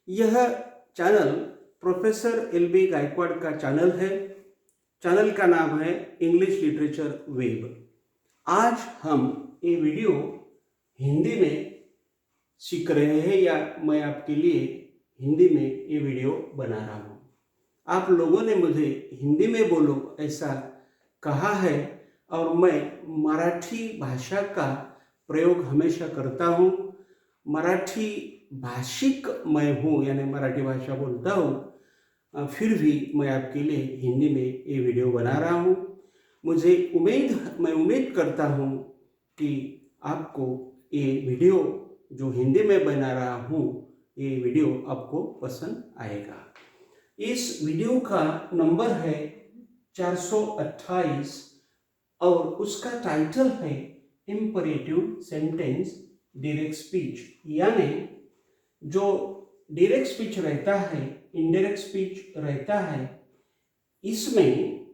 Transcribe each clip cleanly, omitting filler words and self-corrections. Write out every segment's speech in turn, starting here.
यह channel professor L.B.. Gaekwad का channel है। चैनल का नाम है इंग्लिश लिटरेचर वेब। आज हम ये वीडियो हिंदी में सीख रहे हैं या मैं आपके लिए हिंदी में ये वीडियो बना रहा हूँ। आप लोगों ने मुझे हिंदी में बोलो ऐसा कहा है और मैं मराठी भाषा का प्रयोग हमेशा करता हूँ। मराठी भाषिक मैं हूँ, यानी मराठी भाषा बोलता हूँ, फिर भी मैं आपके लिए हिंदी में ये वीडियो बना रहा हूँ। मैं उम्मीद करता हूँ कि आपको ये वीडियो जो हिंदी में बना रहा हूँ, ये वीडियो आपको पसंद आएगा। इस वीडियो का नंबर है 428 और उसका टाइटल है इम्परेटिव सेंटेंस डायरेक्ट स्पीच, यानी जो डायरेक्ट स्पीच रहता है, इनडायरेक्ट स्पीच रहता है, इसमें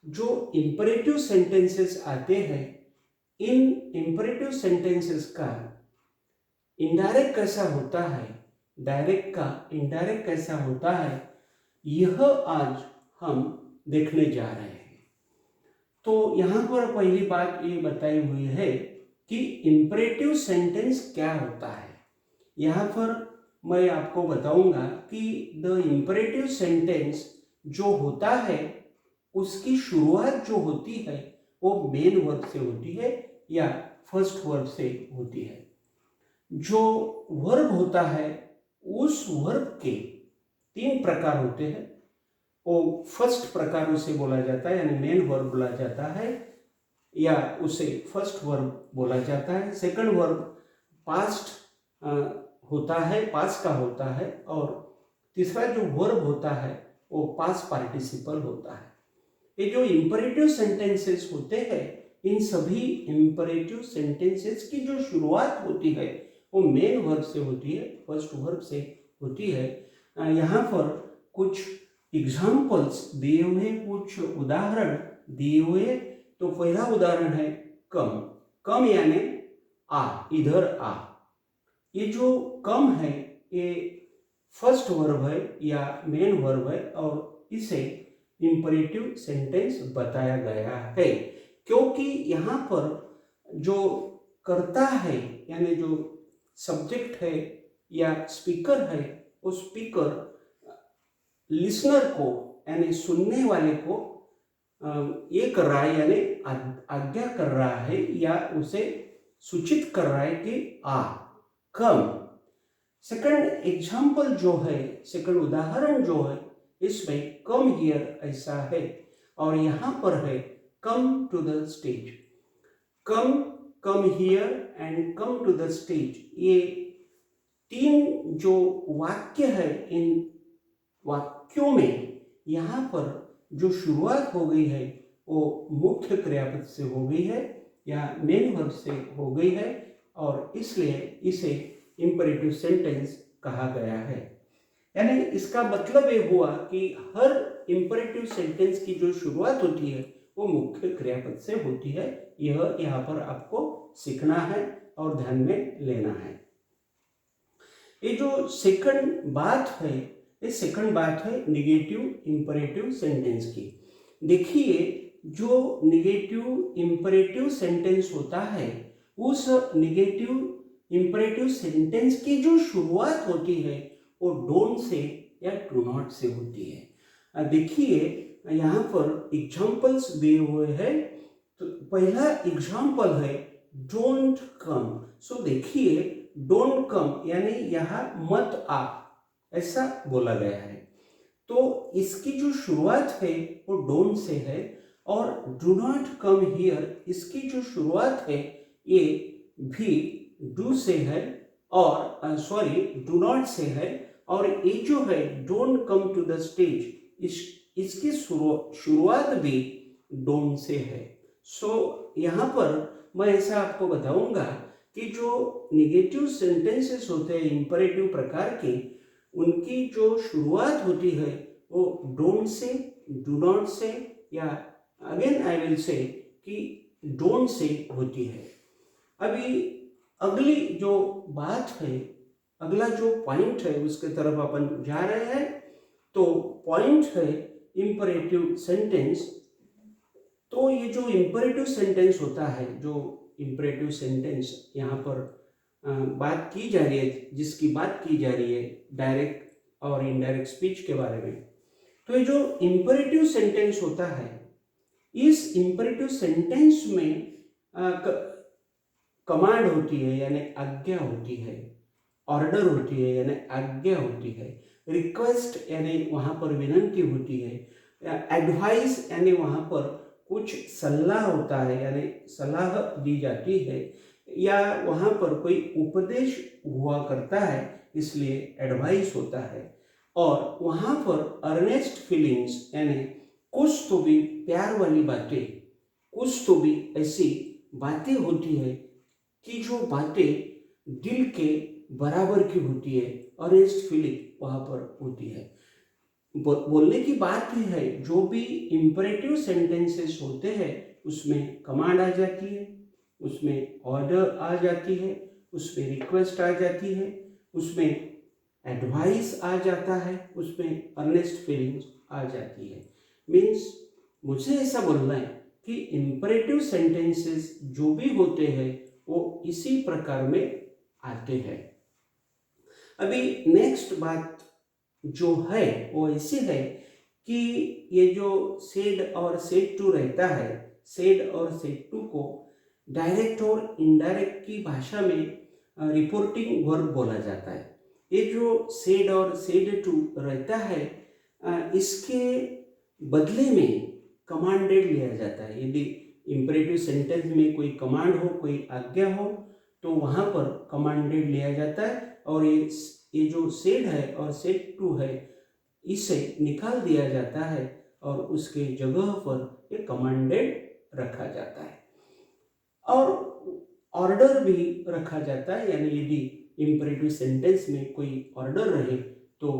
जो इम्परेटिव सेंटेंसेस आते हैं, इन इम्परेटिव सेंटेंसेस का इनडायरेक्ट कैसा होता है, डायरेक्ट का इनडायरेक्ट कैसा होता है, यह आज हम देखने जा रहे हैं। तो यहाँ पर पहली बात ये बताई हुई है कि इम्परेटिव सेंटेंस क्या होता है। यहाँ पर मैं आपको बताऊंगा कि द इम्परेटिव सेंटेंस जो होता है उसकी शुरुआत जो होती है वो मेन वर्ब से होती है या फर्स्ट वर्ब से होती है। जो वर्ब होता है उस वर्ब के 3 प्रकार होते हैं। वो फर्स्ट प्रकार उसे बोला जाता है, यानी मेन वर्ब बोला जाता है या उसे फर्स्ट वर्ब बोला जाता है। सेकंड वर्ब पास्ट होता है, पास्ट का होता है, और तीसरा जो वर्ब होता है वो पास्ट पार्टिसिपल होता है। ये जो इम्परेटिव सेंटेंसेस होते हैं, इन सभी इम्परेटिव सेंटेंसेस की जो शुरुआत होती है वो मेन वर्ब से होती है, फर्स्ट वर्ब से होती है। यहाँ पर कुछ एग्जाम्पल्स दिए हुए, कुछ उदाहरण दिए हुए। तो पहला उदाहरण है कम। कम यानी आ, इधर आ। ये जो कम है ये फर्स्ट वर्ब है या मेन वर्ब है और इसे इम्परेटिव सेंटेंस बताया गया है, क्योंकि यहाँ पर जो करता है यानी जो सब्जेक्ट है या स्पीकर है, वो स्पीकर लिसनर को यानी सुनने वाले को ये कर रहा है, यानी आज्ञा कर रहा है या उसे सूचित कर रहा है कि आ, कम। सेकंड एग्जाम्पल जो है, सेकंड उदाहरण जो है, इसमें कम हियर ऐसा है और यहाँ पर है come to the stage. Come, come here and come to the stage, ये 3 जो वाक्य है, इन वाक्यों में यहाँ पर जो शुरुआत हो गई है वो मुख्य क्रियापद से हो गई है या मेन वर्ब से हो गई है और इसलिए इसे इम्परेटिव सेंटेंस कहा गया है। यानी इसका मतलब ये हुआ कि हर इम्परेटिव सेंटेंस की जो शुरुआत होती है वो मुख्य क्रियापद से होती है। यह यहाँ पर आपको सीखना है और ध्यान में लेना है। ये जो सेकंड बात है, ये सेकंड बात है निगेटिव इम्परेटिव सेंटेंस की। देखिए, जो निगेटिव इम्परेटिव सेंटेंस होता है, उस निगेटिव इम्परेटिव सेंटेंस की जो शुरुआत होती है वो डोंट से या डू नॉट से होती है। देखिए, यहाँ पर एग्जाम्पल्स दिए हुए हैं। तो पहला एग्जाम्पल है डोंट कम। सो देखिए, डोंट कम यानी यहाँ मत आ, ऐसा बोला गया है। तो इसकी जो शुरुआत है वो डोंट से है और डू नॉट कम हियर, इसकी जो शुरुआत है ये भी डू से है और डू नॉट से है, और ये जो है don't come to the stage, इसकी शुरुआत भी डोंट से है। सो यहाँ पर मैं ऐसा आपको बताऊंगा कि जो निगेटिव सेंटेंसेस होते हैं इम्परेटिव प्रकार के, उनकी जो शुरुआत होती है वो डोंट से, डू नॉट से या अगेन आई विल से कि डोंट से होती है। अभी अगली जो बात है अगला जो पॉइंट है उसके तरफ अपन जा रहे हैं। तो पॉइंट है इंपरेटिव सेंटेंस। तो ये जो इंपरेटिव सेंटेंस होता है, जो इंपरेटिव सेंटेंस यहाँ पर बात की जा रही है, जिसकी बात की जा रही है डायरेक्ट और इनडायरेक्ट स्पीच के बारे में, तो ये जो इंपरेटिव सेंटेंस होता है, इस इंपरेटिव सेंटेंस में कमांड होती है यानी आज्ञा होती है, ऑर्डर होती है यानी आज्ञा होती है, रिक्वेस्ट यानी वहाँ पर विनंती होती है, एडवाइस यानी वहाँ पर कुछ सलाह होता है यानी सलाह दी जाती है, या वहाँ पर कोई उपदेश हुआ करता है इसलिए एडवाइस होता है। और वहाँ पर अर्नेस्ट फीलिंग्स यानी कुछ तो भी प्यार वाली बातें, कुछ तो भी ऐसी बातें होती है कि जो बातें दिल के बराबर की होती है, अर्नेस्ट फीलिंग वहाँ पर होती है। बोलने की बात ही है, जो भी इंपरेटिव सेंटेंसेस होते हैं उसमें कमांड आ जाती है, उसमें ऑर्डर आ जाती है, उसमें रिक्वेस्ट आ जाती है, उसमें एडवाइस आ जाता है, उसमें अर्नेस्ट फीलिंग्स आ जाती है। मीन्स मुझे ऐसा बोलना है कि इंपरेटिव सेंटेंसेस जो भी होते हैं वो इसी प्रकार में आते हैं। अभी नेक्स्ट बात जो है वो ऐसी है कि ये जो सेड और सेड टू रहता है, सेड और सेड टू को डायरेक्ट और इनडायरेक्ट की भाषा में रिपोर्टिंग वर्ब बोला जाता है। ये जो सेड और सेड टू रहता है, इसके बदले में कमांडेड लिया जाता है। यदि इंपरेटिव सेंटेंस में कोई कमांड हो, कोई आज्ञा हो, तो वहाँ पर कमांडेड लिया जाता है, और ये जो सेड है और सेड टू है इसे निकाल दिया जाता है और उसके जगह पर ये कमांडेड रखा जाता है। और ऑर्डर भी रखा जाता है, यानी यदि इंपरेटिव सेंटेंस में कोई ऑर्डर रहे तो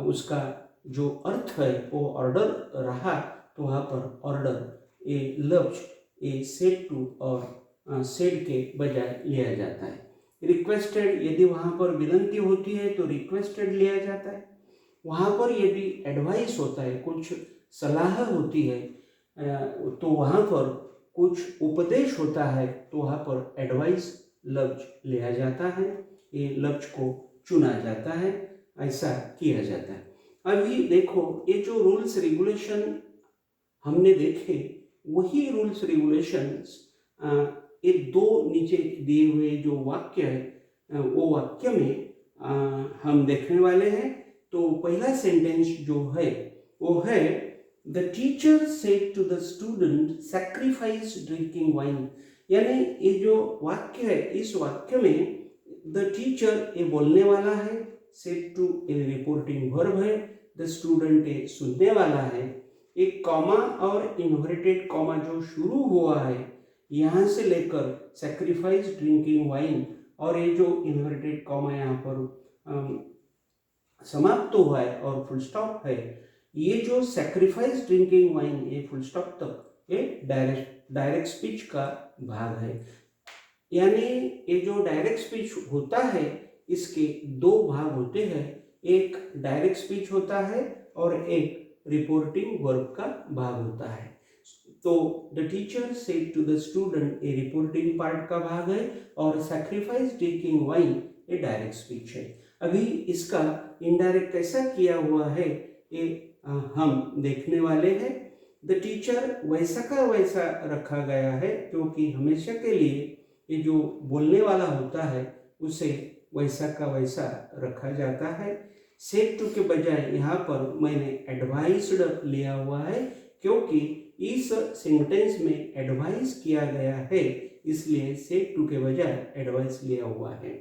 उसका जो अर्थ है वो ऑर्डर रहा, तो वहाँ पर ऑर्डर ये लफ्ज ये सेड टू और सेड के बजाय लिया जाता है। रिक्वेस्टेड, यदि वहाँ पर विनंती होती है तो रिक्वेस्टेड लिया जाता है। वहाँ पर यदि एडवाइस होता है, कुछ सलाह होती है, तो वहाँ पर कुछ उपदेश होता है, तो वहाँ पर एडवाइस लफ्ज लिया जाता है, ये लफ्ज को चुना जाता है, ऐसा किया जाता है। अभी देखो, ये जो रूल्स रेगुलेशन हमने देखे, वही रूल्स रेगुलेशंस ये दो नीचे दिए हुए जो वाक्य है वो वाक्य में हम देखने वाले हैं। तो पहला सेंटेंस जो है वो है the teacher said to the student sacrifice drinking wine. यानी ये जो वाक्य है, इस वाक्य में द टीचर ये बोलने वाला है, सेड टू ये रिपोर्टिंग वर्ब है, द स्टूडेंट ये सुनने वाला है, एक कॉमा और इन्वर्टेड कॉमा जो शुरू हुआ है यहाँ से लेकर सैक्रिफाइस ड्रिंकिंग वाइन, और ये जो इन्वर्टेड कॉमा यहाँ पर समाप्त तो हुआ है और फुल स्टॉप है, ये जो सैक्रिफाइस ड्रिंकिंग वाइन ये फुल स्टॉप तक ये डायरेक्ट स्पीच का भाग है। यानी ये जो डायरेक्ट स्पीच होता है इसके दो भाग होते हैं, एक डायरेक्ट स्पीच होता है और एक रिपोर्टिंग वर्ब का भाग होता है। तो the teacher said to the student ये रिपोर्टिंग पार्ट का भाग है, और सैक्रिफाइस ड्रिंकिंग वाइन ये डायरेक्ट स्पीच है। अभी इसका इनडायरेक्ट कैसा किया हुआ है ये हम देखने वाले हैं। द टीचर वैसा का वैसा रखा गया है, क्योंकि हमेशा के लिए ये जो बोलने वाला होता है उसे वैसा का वैसा रखा जाता है। सेड टू के बजाय यहाँ पर मैंने एडवाइस्ड लिया हुआ है, क्योंकि इस सेंटेंस में एडवाइस किया गया है, इसलिए सेड टू के बजाय एडवाइस लिया हुआ है।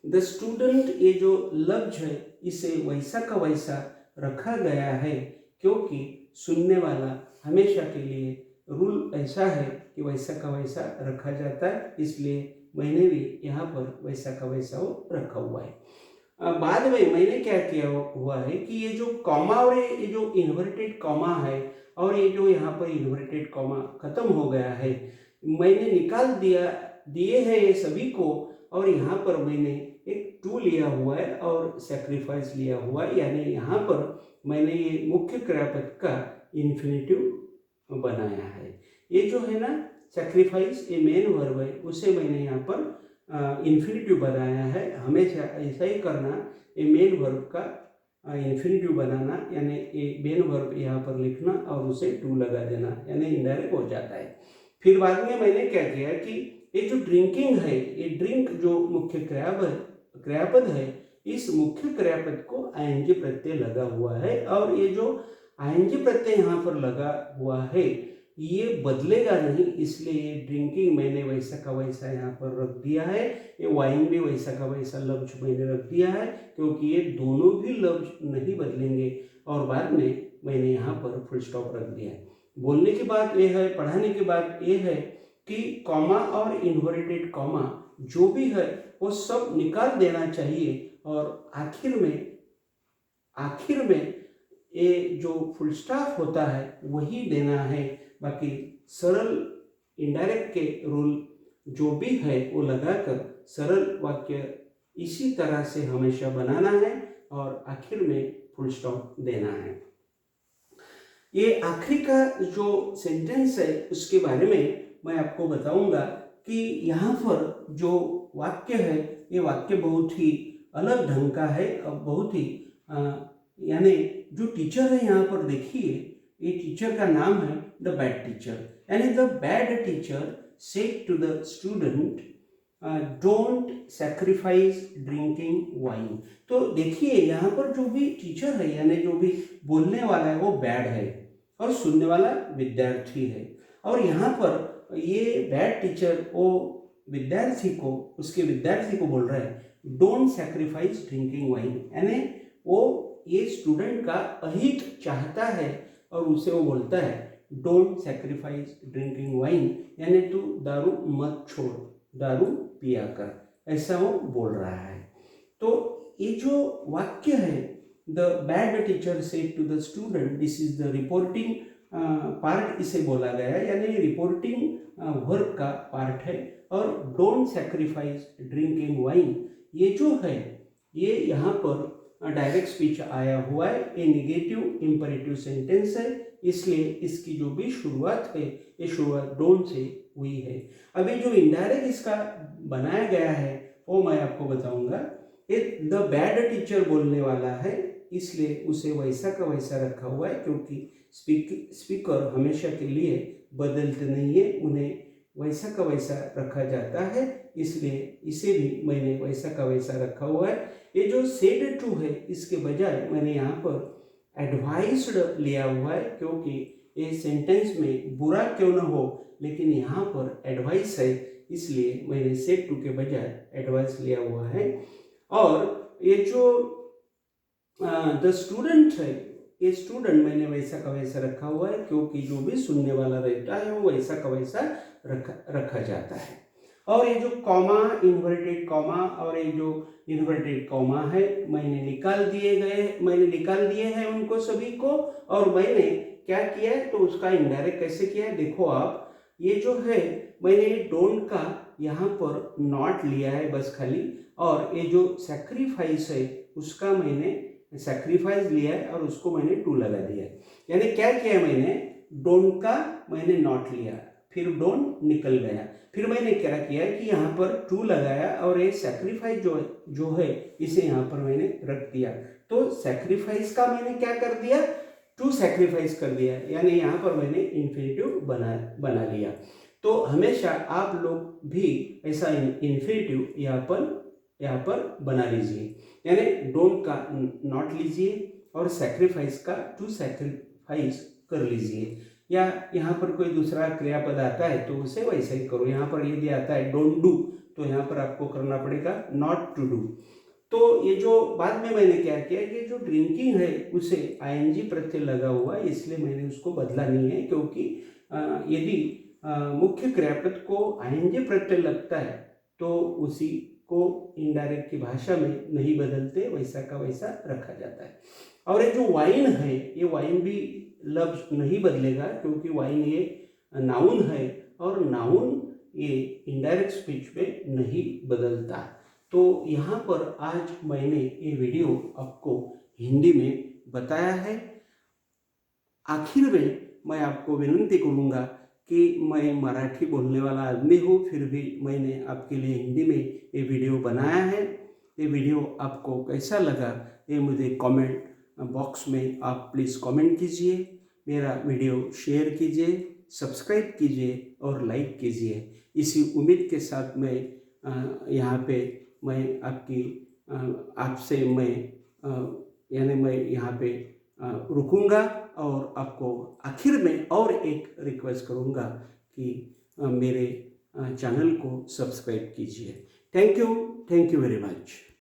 द स्टूडेंट ये जो लफ्ज है इसे वैसा का वैसा रखा गया है, क्योंकि सुनने वाला हमेशा के लिए रूल ऐसा है कि वैसा का वैसा रखा जाता है, इसलिए मैंने भी यहाँ पर वैसा का वैसा वो रखा हुआ है। बाद में मैंने क्या किया हुआ है कि ये जो कॉमा और ये जो इन्वर्टेड कॉमा है और ये जो यहाँ पर इन्वर्टेड कॉमा खत्म हो गया है, मैंने निकाल दिए हैं ये सभी को, और यहाँ पर मैंने एक टू लिया हुआ है और सेक्रीफाइस लिया हुआ है, यानी यहाँ पर मैंने ये मुख्य क्रियापद का इन्फिनेटिव बनाया है। ये जो है ना सेक्रीफाइस, ये मेन वर्ब है, उसे मैंने यहाँ पर इन्फिनेटिव बनाया है। हमेशा ऐसा ही करना, ये मेन वर्ब का इन्फिनेटिव बनाना, यानी ये मेन वर्ब यहाँ पर लिखना और उसे टू लगा देना, यानी इनडायरेक्ट हो जाता है। फिर बाद में मैंने क्या किया कि ये जो ड्रिंकिंग है, ये ड्रिंक जो मुख्य क्रियापद है, इस मुख्य क्रियापद को आईएनजी प्रत्यय लगा हुआ है, और ये जो आईएनजी प्रत्यय यहाँ पर लगा हुआ है ये बदलेगा नहीं, इसलिए ये ड्रिंकिंग मैंने वैसा का वैसा यहाँ पर रख दिया है। ये वाइन भी वैसा का वैसा लफ्ज मैंने रख दिया है, क्योंकि ये दोनों भी लफ्ज नहीं बदलेंगे। और बाद में मैंने यहाँ पर फुल स्टॉप रख दिया है। बोलने की बात यह है, पढ़ाने की बात यह है कि कॉमा और इन्वर्टेड कॉमा जो भी है वो सब निकाल देना चाहिए, और आखिर में ये जो फुल स्टॉप होता है वही देना है। बाकी सरल इनडायरेक्ट के रूल जो भी है वो लगाकर सरल वाक्य इसी तरह से हमेशा बनाना है और आखिर में फुल स्टॉप देना है। ये आखिरी का जो सेंटेंस है उसके बारे में मैं आपको बताऊंगा कि यहाँ पर जो वाक्य है ये वाक्य बहुत ही अलग ढंग का है और बहुत ही यानी जो टीचर है यहाँ पर देखिए, ये टीचर का नाम है द बैड टीचर, यानी the bad teacher said to the student don't sacrifice drinking wine. तो देखिए यहाँ पर जो भी टीचर है यानी जो भी बोलने वाला है वो बैड है और सुनने वाला विद्यार्थी है, और यहाँ पर ये बैड टीचर वो उसके विद्यार्थी को बोल रहा है डोंट सैक्रिफाइस ड्रिंकिंग वाइन, यानी वो ये स्टूडेंट का अहित चाहता है और उसे वो बोलता है डोंट सैक्रिफाइस ड्रिंकिंग वाइन, यानी तू दारू मत छोड़, दारू पिया कर, ऐसा वो बोल रहा है। तो ये जो वाक्य है the bad teacher said to the student, this is the reporting part इसे बोला गया है, यानी रिपोर्टिंग वर्ब का पार्ट है। और डोंट सैक्रिफाइस ड्रिंकिंग वाइन ये जो है ये यहाँ पर डायरेक्ट स्पीच आया हुआ है, ये निगेटिव इंपरेटिव सेंटेंस है, इसलिए इसकी जो भी शुरुआत है ये शुरुआत डोंट से हुई है। अभी जो इनडायरेक्ट इसका बनाया गया है वो मैं आपको बताऊंगा। ये द बैड टीचर बोलने वाला है, इसलिए उसे वैसा का वैसा रखा हुआ है, क्योंकि स्पीकर हमेशा के लिए बदलते नहीं है, उन्हें वैसा का वैसा रखा जाता है, इसलिए इसे भी मैंने वैसा का वैसा रखा हुआ है। ये जो सेड टू है इसके बजाय मैंने यहाँ पर एडवाइस्ड लिया हुआ है, क्योंकि ये सेंटेंस में बुरा क्यों ना हो लेकिन यहाँ पर एडवाइस है, इसलिए मैंने सेड टू के बजाय एडवाइस लिया हुआ है। और ये जो द स्टूडेंट है, ये स्टूडेंट मैंने वैसा का वैसा रखा हुआ है, क्योंकि जो भी सुनने वाला रहता है वो वैसा का वैसा रखा जाता है। और ये जो कॉमा, इन्वर्टेड कॉमा और ये जो इन्वर्टेड कॉमा है मैंने निकाल दिए हैं उनको सभी को। और मैंने क्या किया है तो उसका इनडायरेक्ट कैसे किया है देखो आप, ये जो है मैंने डोंट का यहाँ पर नॉट लिया है बस खाली, और ये जो सैक्रिफाइस है उसका मैंने सैक्रिफाइस लिया है और उसको मैंने टू लगा दिया है। यानी क्या किया मैंने, डोंट का मैंने नॉट लिया, फिर डोंट निकल गया, फिर मैंने क्या किया कि यहाँ पर टू लगाया और ये सैक्रिफाइस जो है इसे यहाँ पर मैंने रख दिया। तो सैक्रिफाइस का मैंने क्या कर दिया, टू सैक्रिफाइस कर दिया, यानी यहाँ पर मैंने इन्फिनेटिव बना लिया। तो हमेशा आप लोग भी ऐसा इन्फिनेटिव यहाँ पर बना लीजिए, यानी डोंट का नॉट लीजिए और सैक्रिफाइस का टू सैक्रिफाइस कर लीजिए, या यहाँ पर कोई दूसरा क्रियापद आता है तो उसे वैसे ही करो। यहाँ पर यदि आता है डोंट डू तो यहाँ पर आपको करना पड़ेगा नॉट टू डू। तो ये जो बाद में मैंने क्या किया कि जो ड्रिंकिंग है उसे आईएनजी प्रत्यय लगा हुआ है, इसलिए मैंने उसको बदला नहीं है, क्योंकि यदि मुख्य क्रियापद को आईएनजी प्रत्यय लगता है तो उसी को इनडायरेक्ट की भाषा में नहीं बदलते, वैसा का वैसा रखा जाता है। और ये जो वाइन है ये वाइन भी लफ्ज नहीं बदलेगा, क्योंकि वाइन ये नाउन है और नाउन ये इनडायरेक्ट स्पीच में नहीं बदलता। तो यहाँ पर आज मैंने ये वीडियो आपको हिंदी में बताया है। आखिर में मैं आपको विनती करूँगा कि मैं मराठी बोलने वाला आदमी हूँ, फिर भी मैंने आपके लिए हिंदी में ये वीडियो बनाया है। ये वीडियो आपको कैसा लगा ये मुझे कमेंट बॉक्स में आप प्लीज़ कमेंट कीजिए। मेरा वीडियो शेयर कीजिए, सब्सक्राइब कीजिए और लाइक कीजिए। इसी उम्मीद के साथ मैं यहाँ पे मैं आपकी आपसे मैं यानी मैं यहाँ पे रुकूंगा और आपको आखिर में और एक रिक्वेस्ट करूँगा कि मेरे चैनल को सब्सक्राइब कीजिए। Thank you very much.